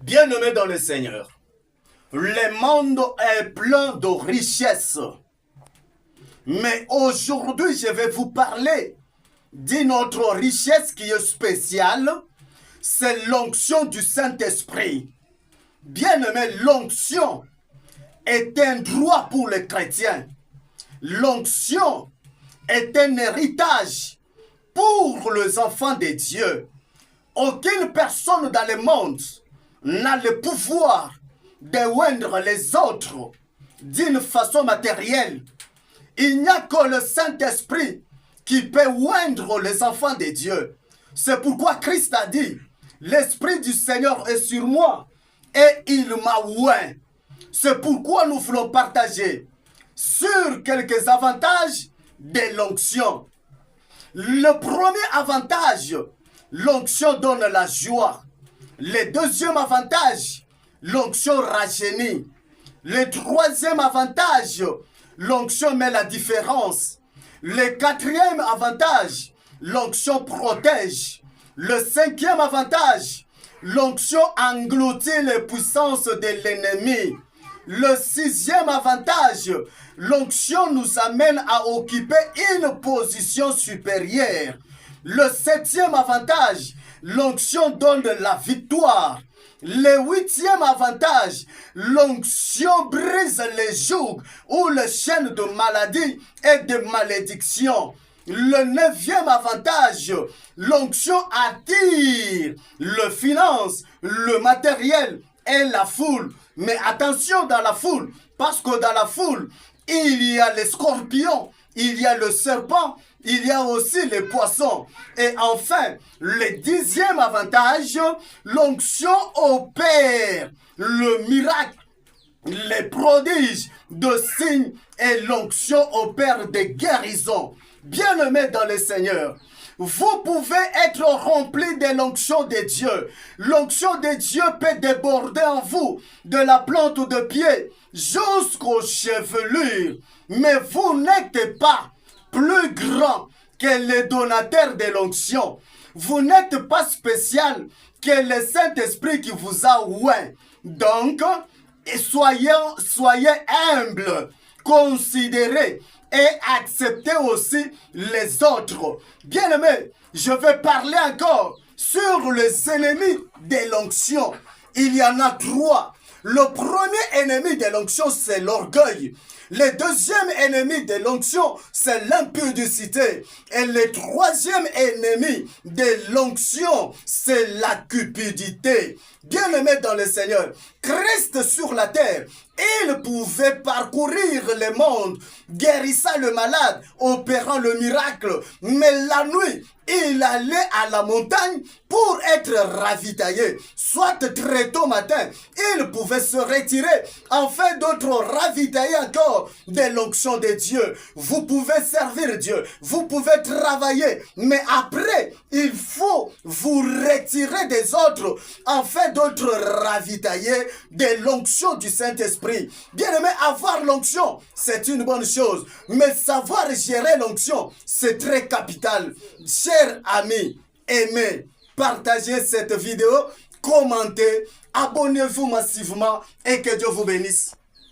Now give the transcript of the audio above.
Bien-aimés dans le Seigneur, le monde est plein de richesses. Mais aujourd'hui, je vais vous parler d'une autre richesse qui est spéciale. C'est l'onction du Saint-Esprit. Bien-aimé, l'onction est un droit pour les chrétiens. L'onction est un héritage pour les enfants de Dieu. Aucune personne dans le monde n'a le pouvoir de oindre les autres d'une façon matérielle. Il n'y a que le Saint-Esprit qui peut oindre les enfants de Dieu. C'est pourquoi Christ a dit, l'Esprit du Seigneur est sur moi et il m'a oint. C'est pourquoi nous voulons partager sur quelques avantages de l'onction. Le premier avantage, l'onction donne la joie. Le deuxième avantage, l'onction rajeunit. Le troisième avantage, l'onction met la différence. Le quatrième avantage, l'onction protège. Le cinquième avantage, l'onction engloutit les puissances de l'ennemi. Le sixième avantage, l'onction nous amène à occuper une position supérieure. Le septième avantage, l'onction donne la victoire. Le huitième avantage, l'onction brise les jougs ou les chaînes de maladie et de malédiction. Le neuvième avantage, l'onction attire le finance, le matériel et la foule. Mais attention dans la foule, parce que dans la foule, il y a les scorpions, il y a le serpent, il y a aussi les poissons. Et enfin, le dixième avantage, l'onction opère le miracle, les prodiges de signes et l'onction opère des guérisons. Bien-aimés dans le Seigneur, vous pouvez être rempli de l'onction de Dieu. L'onction de Dieu peut déborder en vous de la plante de pied jusqu'aux chevelures. Mais vous n'êtes pas plus grand que le donateur de l'onction. Vous n'êtes pas spécial que le Saint-Esprit qui vous a oint. Donc, soyez humbles, considérez et acceptez aussi les autres. Bien-aimés, je vais parler encore sur les ennemis de l'onction. Il y en a trois. Le premier ennemi de l'onction, c'est l'orgueil. Le deuxième ennemi de l'onction, c'est l'impudicité. Et le troisième ennemi de l'onction, c'est la cupidité. Bien-aimés dans le Seigneur, Christ sur la terre, il pouvait parcourir le monde, guérissant le malade, opérant le miracle. Mais la nuit, il allait à la montagne pour être ravitaillé. Soit très tôt matin, il pouvait se retirer afin d'être ravitaillé encore de l'onction de Dieu. Vous pouvez servir Dieu, vous pouvez travailler, mais après, il faut vous retirer des autres afin d'être ravitaillé de l'onction du Saint-Esprit. Bien-aimé, avoir l'onction, c'est une bonne chose, mais savoir gérer l'onction, c'est très capital. Chers amis, aimez, partagez cette vidéo, commentez, abonnez-vous massivement et que Dieu vous bénisse.